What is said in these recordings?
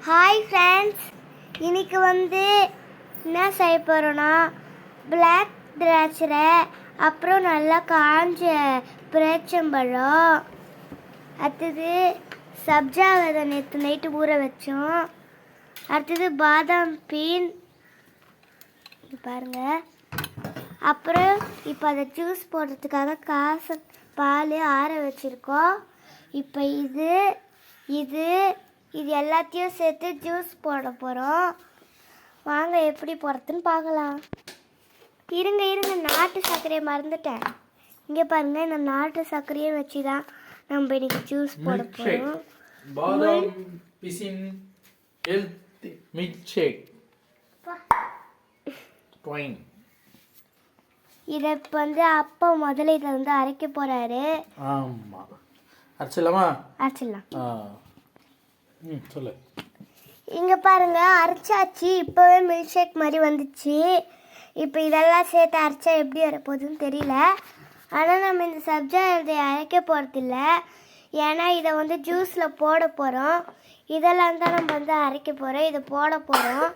Hi friends, இன்னைக்கு என்ன செய்ய போகிறோன்னா பிளாக் திராட்சை, அப்புறம் நல்லா காஞ்ச பேரிச்சம்பழம், அடுத்தது சப்ஜா விதை நேற்று நைட்டு ஊற வச்சோம், அடுத்தது பாதாம் பீன் பாருங்கள், அப்புறம் இப்போ அதை ஜூஸ் போடுறதுக்காக பால் ஆற வச்சுருக்கோம். இப்போ இது எல்லாத்தையும் சேர்த்து ஜூஸ் போட போகிறோம். வாங்க எப்படி போடுறதுன்னு பார்க்கலாம். இருங்க நாட்டு சர்க்கரையை மறந்துட்டேன். இங்கே பாருங்கள், இந்த நாட்டு சர்க்கரையை வச்சு தான் நம்ம இன்னைக்கு ஜூஸ் போட போகிறோம். பாதாம் பிசின் ஹெல்த் மில்க் ஷேக். இதை இப்போ அப்பா முதல்ல இதை அரைக்க போகிறாரு. ஆமாம், அரைச்சிடலாமா? அரைச்சிடலாம். சொல்லு. இங்கே பாருங்க, அரைச்சாச்சு. இப்போவே மில்க் ஷேக் மாதிரி வந்துச்சு. இப்போ இதெல்லாம் சேர்த்து அரைச்சா எப்படி வரப்போகுதுன்னு தெரியல. ஆனால் நம்ம இந்த சப்ஜா இதை அரைக்க போகிறதில்ல, ஏன்னா இதை ஜூஸில் போட போகிறோம். இதெல்லாம் தான் நம்ம அரைக்க போகிறோம், இதை போட போகிறோம்.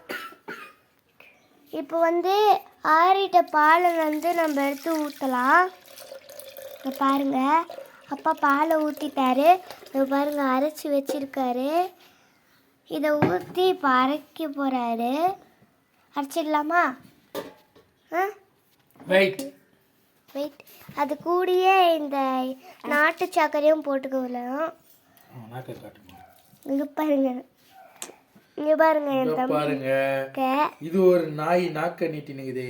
இப்போ ஆறிட்ட பாலை நம்ம எடுத்து ஊற்றலாம். இப்போ பாருங்கள், அப்பா பாலை ஊற்றிட்டாரு. இப்போ பாருங்கள், அரைச்சி வச்சுருக்காரு. இதை ஊற்றி இப்போ அரைக்க போகிறாரு. அரைச்சிடலாமா? வெயிட், அது கூடயே இந்த நாட்டு சர்க்கரையும் போட்டுக்கலாம். இங்கே பாருங்க, இது ஒரு நாய் நாக்க நீட்டினுக்குது.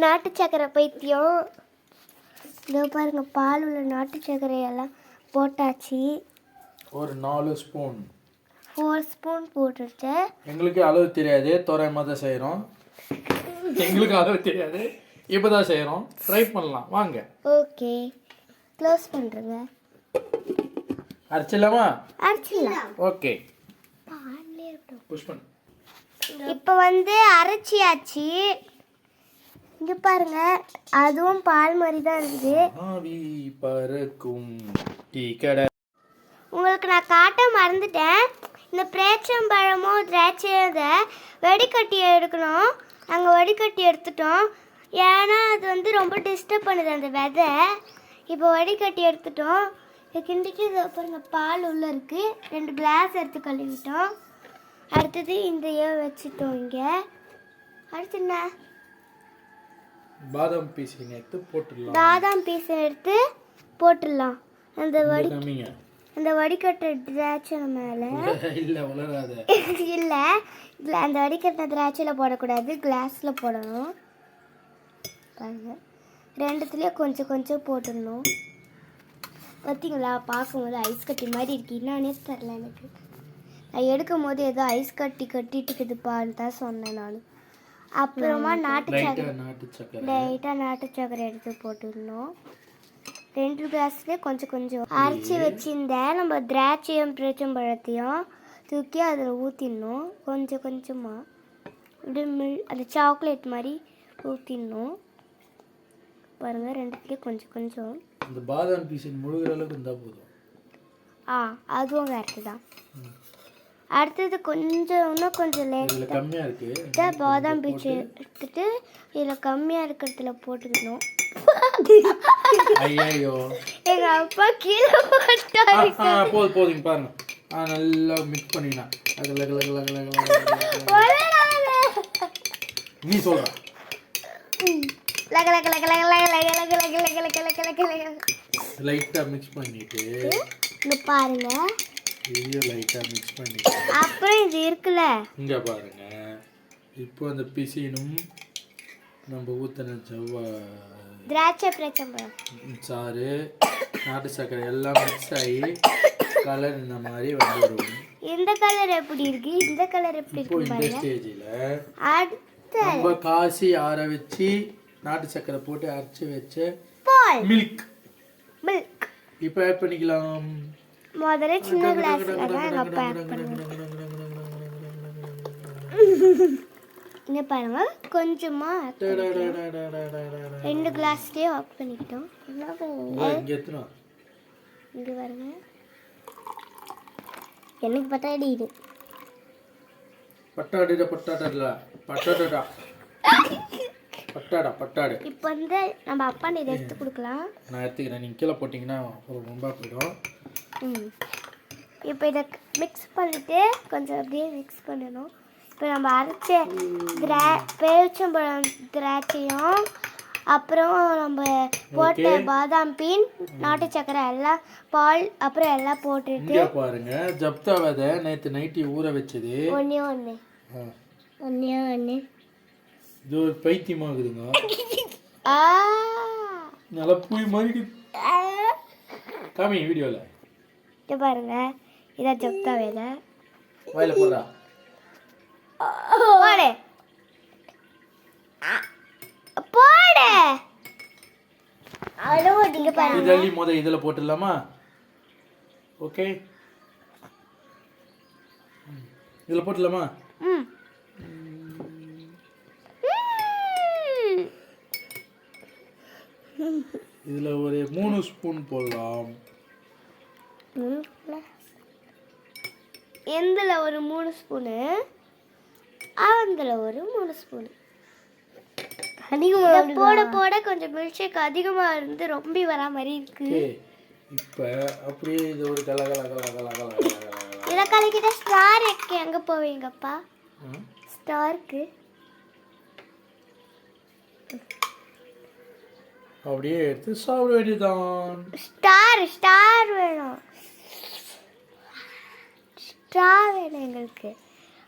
நாட்டு சர்க்கரை பைத்தியம். இதோ பாருங்க, பால் உள்ள நாட்டு சர்க்கரையெல்லாம் போட்டாச்சு. ஒரு 4 ஸ்பூன் 4 ஸ்பூன் போட்டுட்டு. எங்களுக்கு அளவு தெரியாது, தோராயமாக தான் செய்கிறோம். எங்களுக்கு அளவு தெரியாது, இப்போ தான் செய்கிறோம். ட்ரை பண்ணலாம் வாங்க. ஓகே, க்ளோஸ் பண்ணுறேங்க. அரைச்சிடலாமா? அரைச்சிடலாம். ஓகே, புஷ் பண்ணு. இப்போ அரைச்சியாச்சு. இங்கே பாருங்க, அதுவும் பால் மாதிரி தான் இருக்குது. ஆவி பறக்கும் டீ கடை. உங்களுக்கு நான் காட்ட மறந்துட்டேன். இந்த பேரிச்சம்பழமோ திராட்சையை வடிகட்டி எடுக்கணும். நாங்கள் வடிகட்டி எடுத்துட்டோம், ஏன்னா அது ரொம்ப டிஸ்டர்ப் பண்ணுது அந்த விதை. இப்போ வடிகட்டி எடுத்துட்டோம். கிண்டிக்கு பாருங்க, பால் உள்ளே இருக்குது. 2 கிளாஸ் எடுத்து கழுவிட்டோம். அடுத்தது இந்த வச்சுட்டோம். இங்கே அடுத்து என்ன? பாதாம் பீஸ் எடுத்து போட்டுடலாம். பாதாம் பீஸ் எடுத்து போட்டுடலாம். அந்த வடிகட்ட திராட்சை மேலே இல்லை உலராத. இல்லை, அந்த வடிகட்ட திராட்சையில் போடக்கூடாது, கிளாஸில் போடணும். பாருங்க, 2துலேயும் கொஞ்சம் கொஞ்சம் போட்டுடணும். பார்த்தீங்களா, பார்க்கும்போது ஐஸ் கட்டி மாதிரி இருக்கு. என்னானே தெரில எனக்கு. நான் எடுக்கும் போது ஏதோ ஐஸ் கட்டி கட்டிட்டுக்குதுப்பான்னு தான் சொன்னேன் நான். அப்புறமா லைட்டாக நாட்டு சக்கரை எடுத்து போட்டுடணும். 2 கிளாஸ்லேயே கொஞ்சம் கொஞ்சம் அரைச்சி வச்சிருந்தேன் நம்ம திராட்சையும் பேரிச்சம்பழத்தையும் தூக்கி அதில் ஊற்றிடணும். கொஞ்சம் கொஞ்சமாக இப்படி அந்த சாக்லேட் மாதிரி ஊற்றிடணும். பாருங்கள், 2துலேயே கொஞ்சம் கொஞ்சம். இந்த பாதாம் பீஸ் முழுகிற அளவுக்கு இருந்தால் போதும். அதுவும் கரெக்டு தான். அடுத்தது இன்னும் கொஞ்சம் கம்மியாக இருக்குது. பாதாம் பீஸ் எடுத்துட்டு இதில் கம்மியாக இருக்கிறதுல போட்டுக்கணும். ஐயோ, எங்கள் அப்பா கீழே போட்டாரு. போதும் பாருங்க, நல்லா மிக்ஸ் பண்ணினா. நீ சொல்ற லைட்டா மிக்ஸ் பண்ணிட்டு பாருங்க. லைட்டா மிக்ஸ் பண்ணி அப்புறம் இது இருக்குல்ல, இங்க பாருங்க. இப்போ அந்த பிசினும் நம்ம ஊத்தின திராட்சை பேரிச்சம்பழம் சாறு நாட்டு சர்க்கரை எல்லாம் மிக்ஸ் ஆகி கலர் இந்த மாதிரி வந்துடும். இந்த கலர் எப்படி இருக்கு, இந்த கலர் எப்படி இருக்கு இந்த பாருங்க. ஸ்டேஜில் அடுத்து நம்ம காசி ஆற வச்சு நாட்டு சர்க்கரை போட்டு அரைச்சி வச்ச மில்க் இப்போ ஆட் பண்ணிக்கலாம். முதல்ல சின்ன கிளாஸ்ல தான் எங்கள் அப்பா ஆட் பண்ணுவாங்க. இங்கே பாருங்க, கொஞ்சமாக 2 கிளாஸ்லேயே ஆஃப் பண்ணிக்கிட்டோம். இங்கே பாருங்க, எனக்கு பார்த்தா இது பட்டாடு பட்டாடா பட்டாடா பட்டாடா பட்டாடு. இப்போ வந்து நம்ம அப்பா இதை எடுத்து கொடுக்கலாம். நான் எடுத்துக்கிறேன், நீங்கள் கீழே போட்டிங்கன்னா ரொம்ப போயிடும். இப்போ இதை மிக்ஸ் பண்ணிவிட்டு கொஞ்சம் அப்படியே மிக்ஸ் பண்ணணும். இப்போ நம்ம அரைச்ச பேரிச்சம்பழம் திராட்சையும் அப்புறம் நம்ம போட்ட பாதாம் பீன் நாட்டு சக்கரை எல்லாம் பால் அப்புறம் எல்லாம் போட்டுட்டு இங்கே பாருங்க ஜப்தா விதை நேற்று நைட்டு ஊற வச்சது ஒன்று இது ஒரு பைத்தியமாகுதுங்க. நல்லா பூய் மாதிரி காமி வீடியோவில் இது பாருங்க. இதான் ஜப்தா விதை. வாயில போடுறா போடு போடு. இங்க பாருங்க. இதெல்லி முத இதில் போட்டுடலாமா? ஓகே இதில் போட்டுடலாமா? இதில் ஒரு 3 ஸ்பூன் போடலாம். எந்தில் ஒரு 3 ஸ்பூனு, அவந்தில் ஒரு 3 ஸ்பூனு. அதிகமாக போட போட கொஞ்சம் மில்க் ஷேக் அதிகமாக இருந்து ரொம்ப வரா மாதிரி இருக்கு. இப்போ அப்படியே இது ஒரு கல கல கல கல கல கல இதை கலக்கிட்ட ஸ்டார் இருக்கு. எங்கே போவீங்கப்பா? ஸ்டாருக்கு அப்படியே எடுத்து சாப்பிட வேண்டியதான். ஸ்டார் ஸ்டார் வேணும். ஸ்ட்ரா வேணும் எங்களுக்கு.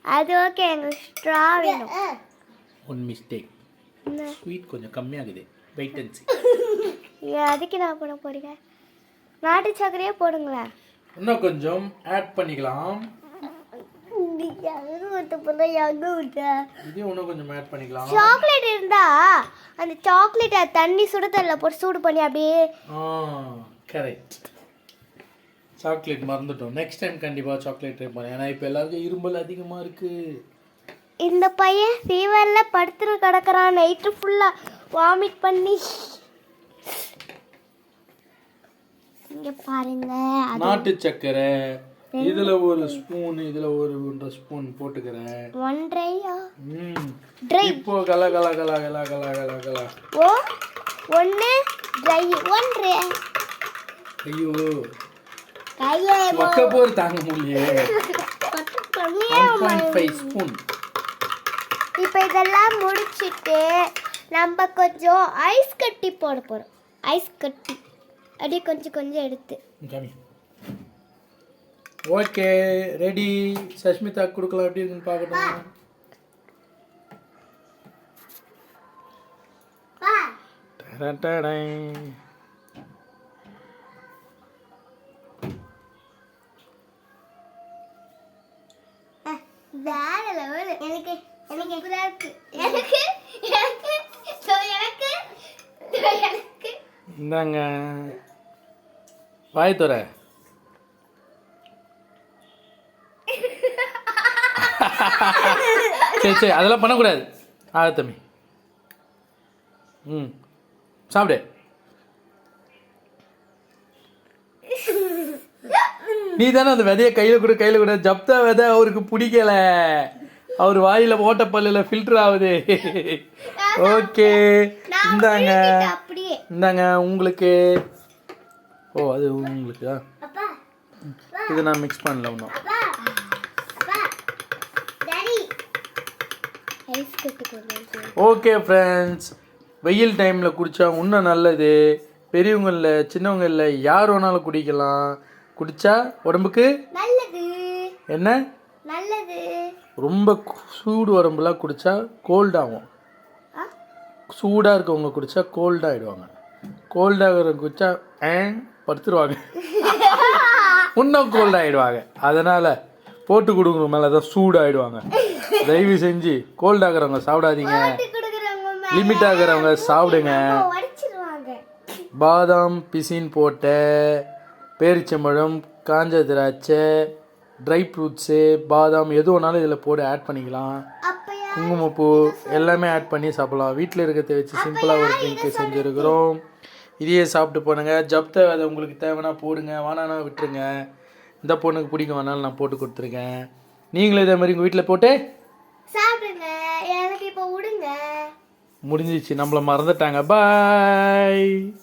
அது ஓகே, எங்களுக்கு ஸ்ட்ரா வேணும். ஒன் மிஸ்டேக், ஸ்வீட் கொஞ்சம் கம்மியாகுது. வெயிட் அண்ட் சீ. அதுக்கு நான் போட போறீங்க. நாட்டு சர்க்கரையே போடுங்களேன். இன்னும் கொஞ்சம் ஆட் பண்ணிக்கலாம். இது இன்னும் கொஞ்சம் ஆட் பண்ணிக்கலாம். சாக்லேட் இருந்தா அந்த சாக்லேட்டை தண்ணி சுடுதல்ல போட்டு சூடு பண்ணி அப்படியே. கரெக்ட். சாக்லேட் மறந்துட்டோம். நெக்ஸ்ட் டைம் கண்டிப்பா சாக்லேட் ட்ரை பண்ணேன். ஏன்னா இப்போ எல்லாருக்கும் இரும்பல் அதிகமா இருக்கு. இந்த பையன் ஃபீவர்ல படுத்துட்டு கிடக்குறான். நைட்டு ஃபுல்லா வாமிட் பண்ணி. இங்க பாருங்க, நாட்டு சக்கரை இதுல ஒரு ஸ்பூன், இதுல ஒரு 1.5 ஸ்பூன் போட்டுக்கிறேன். 1 இப்போ கல கல கல கல கல கல கல. ஓ 1 ட்ரை 1 ஐயோ மக்க போர் தாங்க முடியல. 1.5 ஸ்பூன். இப்போ இதெல்லாம் முடிச்சிட்டு நம்ம கொஞ்சம் ஐஸ் கட்டி போட போறோம். ஐஸ் கட்டி அப்படியே கொஞ்சம் கொஞ்சம் எடுத்து. Okay ready. சஷ்மிதா கொடுக்கலாம். எப்படி இருக்குன்னு பார்க்கணும். வேற லெவல். எனக்கு எனக்கு எப்படியா இருக்கு. எனக்கு எனக்கு எனக்கு எனக்கு இந்தாங்க வாய் தோற. சரி சரி அதெல்லாம் பண்ணக்கூடாது. தம்பி சாப்பிடு. நீ தானே அந்த விதைய கையில் கூட ஜப்தா விதை அவருக்கு பிடிக்கல. அவர் வாயில ஓட்ட பல்லுல ஃபில்டர் ஆகுது. ஓகே இந்தாங்க இந்தாங்க உங்களுக்கு. ஓ அது உங்களுக்கு. இது நான் மிக்ஸ் பண்ணல ஒன்றும். ஓகே ஃப்ரெண்ட்ஸ், வெயில் டைமில் குடித்தா இன்னும் நல்லது. பெரியவங்களில் சின்னவங்களில் யார் வேணாலும் குடிக்கலாம். குடித்தா உடம்புக்கு நல்லது. என்ன நல்லது. ரொம்ப சூடு உடம்புலாம் குடித்தா கோல்ட் ஆகும். சூடாக இருக்கவங்க குடித்தா கோல்ட் ஆகிடுவாங்க. கோல்டாகிறவங்க குடித்தா படுத்துருவாங்க. இன்னும் கோல்ட் ஆகிடுவாங்க. அதனால் போட்டு கொடுக்கணும் மேலே தான் சூடாகிடுவாங்க. தயவு செஞ்சு கோல்ட் ஆகிறவங்க சாப்பிடாதீங்க. லிமிட் ஆகிறவங்க சாப்பிடுங்க. பாதாம் பிசின் போட்ட பேரிச்சம்பழம், காஞ்ச திராட்சை, ட்ரை ஃப்ரூட்ஸு, பாதாம் எது வேணாலும் இதில் போட்டு ஆட் பண்ணிக்கலாம். குங்குமப்பூ எல்லாமே ஆட் பண்ணி சாப்பிடலாம். வீட்டில் இருக்கிறத வச்சு சிம்பிளாக ஒரு ட்ரிங்க்கு செஞ்சுருக்கிறோம். இதையே சாப்பிட்டு போனுங்க. ஜப்தா அதை உங்களுக்கு தேவைன்னா போடுங்க, வேணான்னா விட்டுருங்க. இந்த பொண்ணுக்கு பிடிக்கும் வேணாலும் நான் போட்டு கொடுத்துருக்கேன். நீங்களும் இதே மாதிரி உங்கள் வீட்டில் போட்டு சாப்பிடுங்க, எனக்கு இப்போ விடுங்க. முடிஞ்சிச்சு, நம்மள மறந்துட்டாங்க. பாய்.